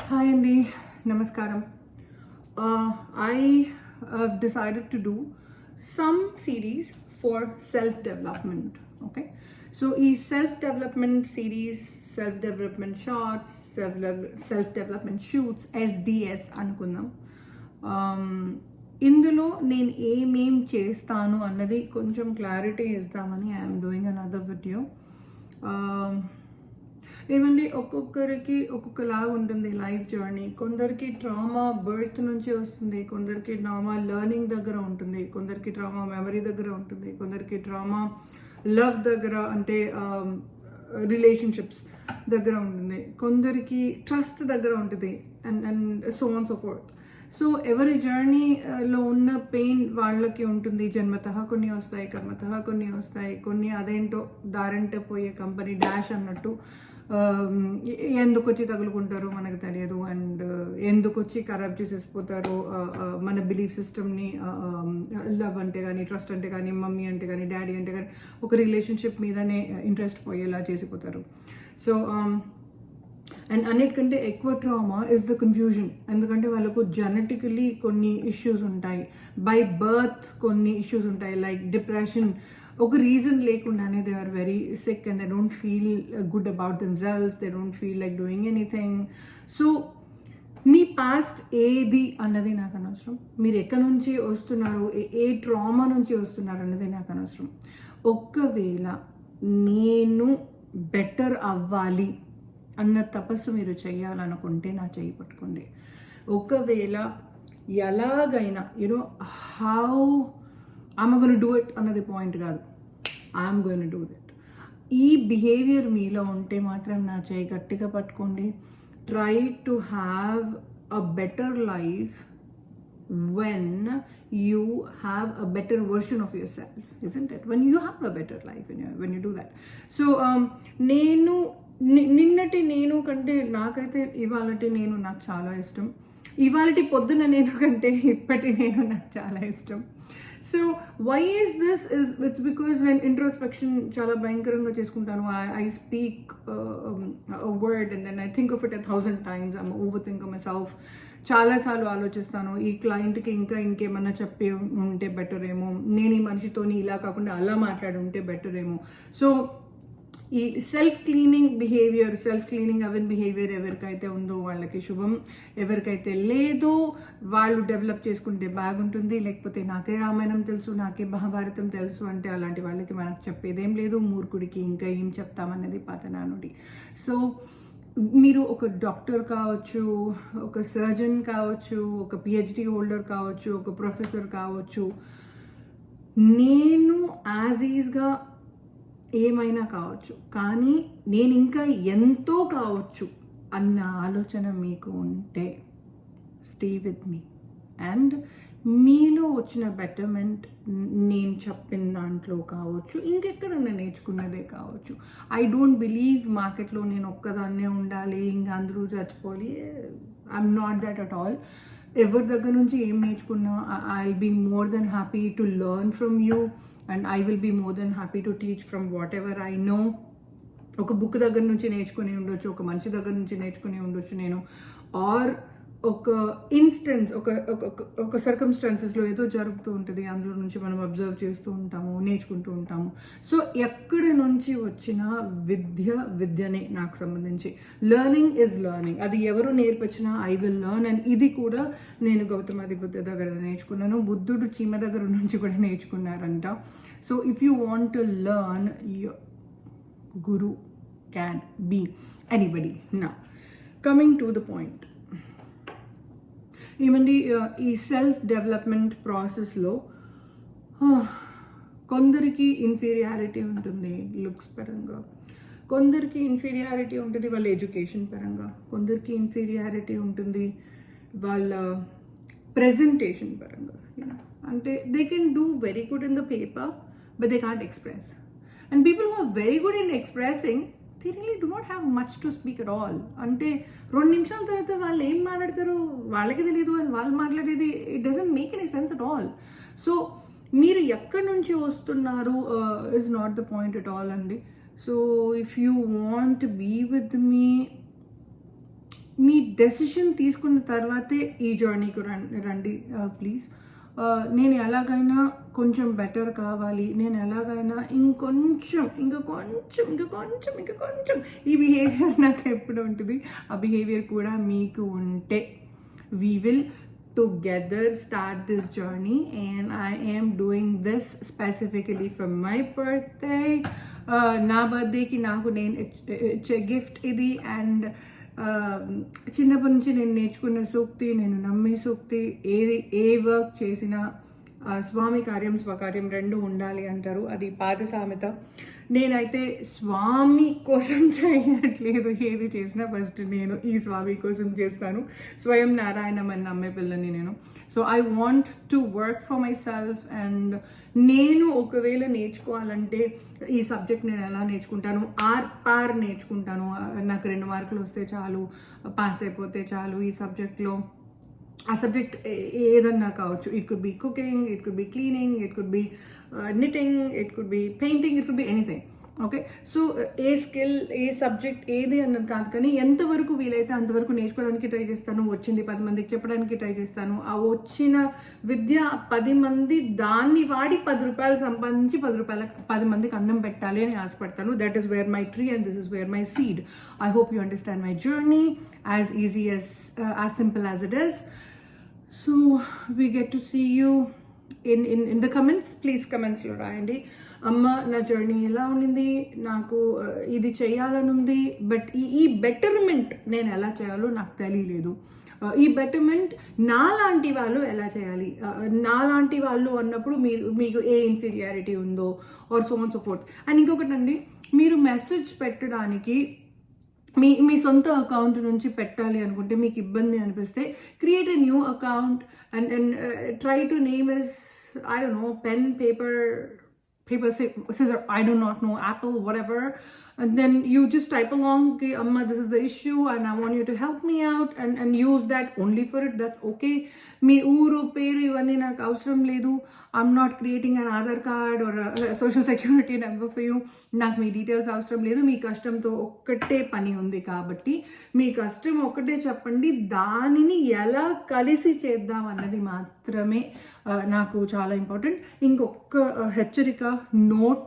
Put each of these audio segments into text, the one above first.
Hi Andy, Namaskaram. I have decided to do some series for self-development. Okay, so self-development series, self-development shots, self-development shoots, SDS అనుకుందాం. ఇందులో నేను ఏమేం చేస్తాను అన్నది కొంచెం క్లారిటీ ఇద్దామని ఐఎమ్ డూయింగ్ అనదర్ వీడియో. ఏమండి, ఒక్కొక్కరికి ఒక్కొక్కలాగా ఉంటుంది లైఫ్ జర్నీ. కొందరికి ట్రామా బర్త్ నుంచి వస్తుంది, కొందరికి ట్రామా లెర్నింగ్ దగ్గర ఉంటుంది, కొందరికి ట్రామా మెమరీ దగ్గర ఉంటుంది, కొందరికి ట్రామా లవ్ దగ్గర అంటే రిలేషన్షిప్స్ దగ్గర ఉంటుంది, కొందరికి ట్రస్ట్ దగ్గర ఉంటుంది and so on so fourth. So ఎవరి జర్నీలో ఉన్న పెయిన్ వాళ్ళకి ఉంటుంది. జన్మతః కొన్ని వస్తాయి, కర్మతః కొన్ని వస్తాయి, కొన్ని అదేంటో దారంటే పోయే కంపెనీ డాష్ అన్నట్టు ఎందుకు వచ్చి తగులుకుంటారో మనకు తెలియదు, అండ్ ఎందుకు వచ్చి ఖరాబ్ చేసేసిపోతారో మన బిలీఫ్ సిస్టమ్ని. లవ్ అంటే కానీ, ట్రస్ట్ అంటే కానీ, మమ్మీ అంటే కానీ, డాడీ అంటే కానీ, ఒక రిలేషన్షిప్ మీదనే ఇంట్రెస్ట్ పోయేలా చేసిపోతారు. సో అండ్ అన్నిటికంటే ఎక్కువ ట్రామా ఇస్ ద కన్ఫ్యూజన్. ఎందుకంటే వాళ్ళకు జెనెటికలీ కొన్ని ఇష్యూస్ ఉంటాయి, బై బర్త్ కొన్ని ఇష్యూస్ ఉంటాయి, లైక్ డిప్రెషన్. ఒక రీజన్ లేకుండానే they are very sick and they don't feel good about themselves, they don't feel like doing anything. So మీ పాస్ట్ ఏది అన్నది నాకు అనవసరం, మీరు ఎక్కడి నుంచి వస్తున్నారు, ఏ ట్రామా నుంచి వస్తున్నారు అన్నది నాకు అనవసరం. ఒకవేళ నేను బెటర్ అవ్వాలి అన్న తపస్సు మీరు చేయాలనుకుంటే నా చేయి పట్టుకోండి. ఒకవేళ ఎలాగైనా how I'm going to do it అన్నది పాయింట్ కాదు, I'm going to do that. ఈ బిహేవియర్ మీలో ఉంటే మాత్రం నా చేయి గట్టిగా పట్టుకోండి. Try to have a better life when you have a better version of yourself, isn't it? When you have a better life when you do that. So నిన్నటి నేను కంటే నాకైతే ఇవాళటి నేను నాకు చాలా ఇష్టం. ఇవాళటి పొద్దున నేను కంటే ఇప్పటి నేను నాకు చాలా ఇష్టం. So why is this it's because నేను ఇంట్రోస్పెక్షన్ చాలా భయంకరంగా చేసుకుంటాను. I speak word and then I think of it 1,000 times. I'm over think myself. చాలాసార్లు ఆలోచిస్తాను, ఈ క్లయింట్కి ఇంకేమన్నా చెప్పి ఉంటే బెటర్ ఏమో, నేను ఈ మనిషితోని ఇలా కాకుండా అలా మాట్లాడి ఉంటే బెటర్ ఏమో. సో ఈ సెల్ఫ్ క్లీనింగ్ అవెన్ బిహేవియర్ ఎవరికైతే ఉందో వాళ్ళకి శుభం, ఎవరికైతే లేదో వాళ్ళు డెవలప్ చేసుకుంటే బాగుంటుంది. లేకపోతే నాకే రామాయణం తెలుసు, నాకే మహాభారతం తెలుసు అంటే అలాంటి వాళ్ళకి మనకు చెప్పేదేం లేదు, మూర్ఖుడికి ఇంకా ఏం చెప్తామన్నది పాత నానుడి. సో మీరు ఒక డాక్టర్ కావచ్చు, ఒక సర్జన్ కావచ్చు, ఒక పిహెచ్డి హోల్డర్ కావచ్చు, ఒక ప్రొఫెసర్ కావచ్చు, నేను యాజ్ ఈజ్గా ఏమైనా కావచ్చు, కానీ నేను ఇంకా ఎంతో కావచ్చు అన్న ఆలోచన మీకు ఉంటే స్టే విత్ మీ. అండ్ మీలో వచ్చిన బెటర్మెంట్ నేను చెప్పిన దాంట్లో కావచ్చు, ఇంకెక్కడన్నా నేర్చుకున్నదే కావచ్చు. ఐ డోంట్ బిలీవ్ మార్కెట్లో నేను ఒక్కదాన్నే ఉండాలి, ఇంకా అందరూ చచ్చిపోవాలి. I'm not that at all. ఎవరి దగ్గర నుంచి ఏం నేర్చుకున్నా I will be more than happy to learn from you and I will be more than happy to teach from whatever I know. ఒక బుక్ దగ్గర నుంచి నేర్చుకుని ఉండొచ్చు, ఒక మనిషి దగ్గర నుంచి నేర్చుకుని ఉండొచ్చు నేను, ఆర్ ఒక ఇన్స్టెన్స్, ఒక సర్కమ్స్టాన్సెస్లో ఏదో జరుగుతూ ఉంటుంది, అందులో నుంచి మనం అబ్జర్వ్ చేస్తూ ఉంటాము, నేర్చుకుంటూ ఉంటాము. సో ఎక్కడి నుంచి వచ్చిన విద్యనే నాకు సంబంధించి. Learning is learning. అది ఎవరు నేర్పించినా ఐ విల్ లెర్న్. అండ్ ఇది కూడా నేను గౌతమాది బుద్ధ దగ్గర నేర్చుకున్నాను, బుద్ధుడు చీమ దగ్గర నుంచి కూడా నేర్చుకున్నారంట. So if you want to learn, guru can be anybody. Now coming to the point, ఏమండి, ఈ సెల్ఫ్ డెవలప్మెంట్ ప్రాసెస్లో కొందరికి ఇన్ఫీరియారిటీ ఉంటుంది లుక్స్ పరంగా, కొందరికి ఇన్ఫీరియారిటీ ఉంటుంది వాళ్ళ ఎడ్యుకేషన్ పరంగా, కొందరికి ఇన్ఫీరియారిటీ ఉంటుంది వాళ్ళ ప్రెజెంటేషన్ పరంగా. అంటే they can do very good in the paper but they can't express. And people who are very good in expressing, they really do not have much to speak at all. అంటే 2 నిమిషాల తర్వాత వాళ్ళు ఏం మాట్లాడతారు వాళ్ళకి తెలియదు, అండ్ వాళ్ళు మాట్లాడేది it doesn't make any sense at all. So మీరు ఎక్కడి నుంచి వస్తున్నారు is not the point at all అండి. So if you want be with me, మీ డెసిషన్ తీసుకున్న తర్వాతే ఈ జర్నీకి రండి ప్లీజ్. నేను ఎలాగైనా కొంచెం బెటర్ కావాలి, నేను ఎలాగైనా ఇంకొంచెం ఈ బిహేవియర్ నాకు ఎప్పుడు ఉంటుంది, ఆ బిహేవియర్ కూడా మీకు ఉంటే we will together start this journey, and I am doing this specifically for my birthday. నా బర్త్డేకి నాకు నేను ఇచ్చే గిఫ్ట్ ఇది. అండ్ చిన్నప్పటి నుంచి నేను నేర్చుకున్న సూక్తి, నేను నమ్మే సూక్తి, ఏ వర్క్ చేసినా స్వామి కార్యం స్వకార్యం రెండు ఉండాలి అంటారు. అది పాత సామెత. నేనైతే స్వామి కోసం చేయట్లేదు, ఏది చేసినా ఫస్ట్ నేను ఈ స్వామి కోసం చేస్తాను. స్వయం నారాయణం అని నమ్మే పిల్లని నేను. So I want to work for my self. And నేను ఒకవేళ నేర్చుకోవాలంటే ఈ సబ్జెక్ట్ నేను ఎలా నేర్చుకుంటాను, పార్ నేర్చుకుంటాను. నాకు 2 మార్కులు వస్తే చాలు, పాస్ అయిపోతే చాలు ఈ సబ్జెక్ట్లో. ఆ సబ్జెక్ట్ ఏదన్నా కావచ్చు. It could be cooking, it could be cleaning, it could be knitting, it could be painting, it could be anything. Okay, so A skill, A subject ఏది అన్నది కాదు, కానీ ఎంతవరకు వీలైతే అంతవరకు నేర్చుకోవడానికి ట్రై చేస్తాను. వచ్చింది 10 మందికి చెప్పడానికి ట్రై చేస్తాను. ఆ వచ్చిన విద్య 10 మంది దాన్ని వాడి 10 రూపాయలు సంపాదించి 10 మందికి అన్నం పెట్టాలి అని ఆశపడతాను. That is where my tree and this is where my seed. I hope you understand my journey as easy as simple as it is. So we get to see you in the comments. Please comments లో రాయండి. అమ్మ నా journey ఎలా ఉండింది, నాకు ఇది చేయాలని ఉంది, బట్ ఈ బెటర్మెంట్ నేను ఎలా చేయాలో నాకు తెలియలేదు. ఈ బెటర్మెంట్ నాలాంటి వాళ్ళు ఎలా చేయాలి, నాలాంటి వాళ్ళు అన్నప్పుడు మీకు ఏ ఇన్ఫీరియారిటీ ఉందో or so on so forth. And ఇంకొకటండి, మీరు మెసేజ్ పెట్టడానికి మీ సొంత అకౌంట్ నుంచి పెట్టాలి అనుకుంటే, మీకు ఇబ్బంది అనిపిస్తే create a new account and try to name is, I don't know, pen, paper, scissor, I do not know, apple, whatever. And then you just type along, okay, Amma, this is the issue and I want you to help me out, and use that only for it. That's okay. మీ ఊరు పేరు ఇవన్నీ నాకు అవసరం లేదు. I'm not creating an Aadhaar card or a social security number for you. నాకు మీ details అవసరం లేదు. మీ కష్టంతో ఒక్కటే పని ఉంది కాబట్టి మీ కష్టం ఒక్కటే చెప్పండి, దానిని ఎలా కలిసి చేద్దాం అన్నది మాత్రమే నాకు చాలా ఇంపార్టెంట్. ఇంకొక హెచ్చరిక, note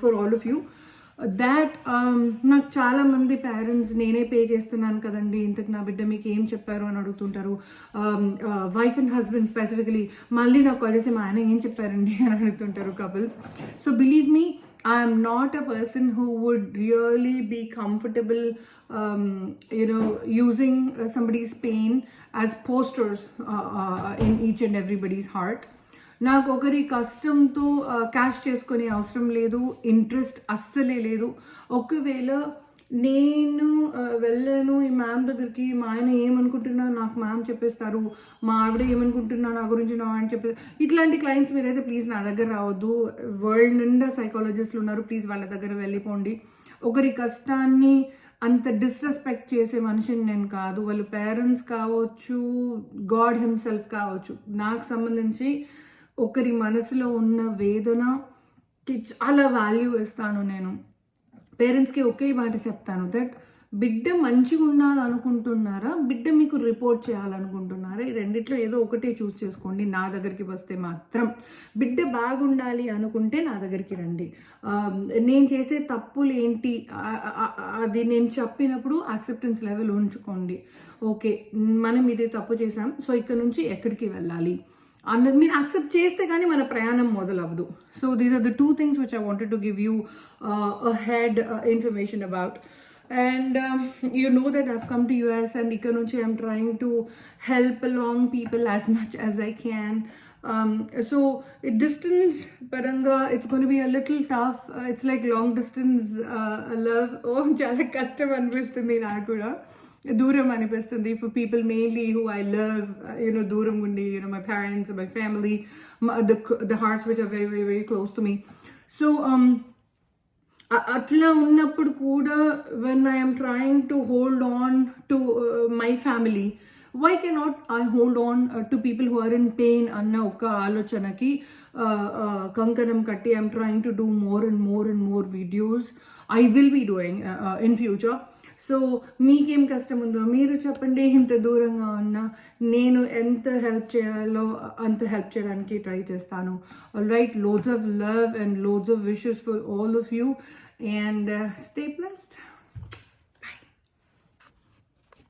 for all of you, that నాకు చాలామంది పేరెంట్స్ నేనే పే చేస్తున్నాను కదండి, ఇంతకు నా బిడ్డ మీకు ఏం చెప్పారు అని అడుగుతుంటారు. వైఫ్ అండ్ హస్బెండ్ స్పెసిఫికలీ మళ్ళీ నాకు కాల్ చేసి మా ఆయన ఏం చెప్పారండి అని అడుగుతుంటారు couples. So believe me, I am not a person who would really be comfortable using somebody's pain as posters in each and everybody's heart. నాకు ఒకరి కష్టంతో క్యాష్ చేసుకునే అవసరం లేదు, ఇంట్రెస్ట్ అస్సలే లేదు. ఒకవేళ నేను వెళ్ళాను ఈ మ్యామ్ దగ్గరికి, మా ఆయన ఏమనుకుంటున్నా నాకు మ్యామ్ చెప్పేస్తారు, మా ఆవిడ ఏమనుకుంటున్నా నా గురించి నా ఆయన చెప్పేస్తారు. ఇట్లాంటి క్లయింట్స్ మీరైతే ప్లీజ్ నా దగ్గర రావద్దు. వరల్డ్ నిండా సైకాలజిస్టులు ఉన్నారు, ప్లీజ్ వాళ్ళ దగ్గర వెళ్ళిపోండి. ఒకరి కష్టాన్ని అంత డిస్రెస్పెక్ట్ చేసే మనిషిని నేను కాదు. వాళ్ళు పేరెంట్స్ కావచ్చు, గాడ్ హిమ్సెల్ఫ్ కావచ్చు. నాకు సంబంధించి ఒకరి మనసులో ఉన్న వేదనకి చాలా వాల్యూ ఇస్తాను నేను. పేరెంట్స్కి ఒకే మాట చెప్తాను, దట్ బిడ్డ మంచిగా ఉండాలనుకుంటున్నారా, బిడ్డ మీకు రిపోర్ట్ చేయాలనుకుంటున్నారా, ఈ రెండిట్లో ఏదో ఒకటే చూస్ చేసుకోండి. నా దగ్గరికి వస్తే మాత్రం బిడ్డ బాగుండాలి అనుకుంటే నా దగ్గరికి రండి. నేను చేసే తప్పులు ఏంటి అది నేను చెప్పినప్పుడు యాక్సెప్టెన్స్ లెవెల్ ఉంచుకోండి. ఓకే, మనం ఇదే తప్పు చేసాం, సో ఇక్కడ నుంచి ఎక్కడికి వెళ్ళాలి అన్నది మీరు యాక్సెప్ట్ చేస్తే కానీ మన ప్రయాణం మొదలవ్వదు. So these are the 2 things which I wanted to give you ahead information about. And you know that I've come to US and ఇక్కడ నుంచి I'm trying to help along people as much as I can. So distance paranga, it's going to be a little tough. It's like long distance love. చాలా కష్టం అనిపిస్తుంది నాకు కూడా, దూరం అనిపిస్తుంది. For people mainly who I love, దూరం ఉండి, my parents, my family, the hearts which are very very very close to me. So అట్లా ఉన్నప్పుడు కూడా when I'm trying to hold on to my family, why cannot I hold on to people who are in pain అన్న ఒక ఆలోచనకి కంకణం కట్టి I'm trying to do more and more videos. I will be doing in future. So మీకేం కష్టం ఉందో మీరు చెప్పండి. ఇంత దూరంగా ఉన్నా నేను ఎంత హెల్ప్ చేయాలో అంత హెల్ప్ చేయడానికి ట్రై చేస్తాను. Alright, loads of love and loads of wishes for all of you, and stay blessed.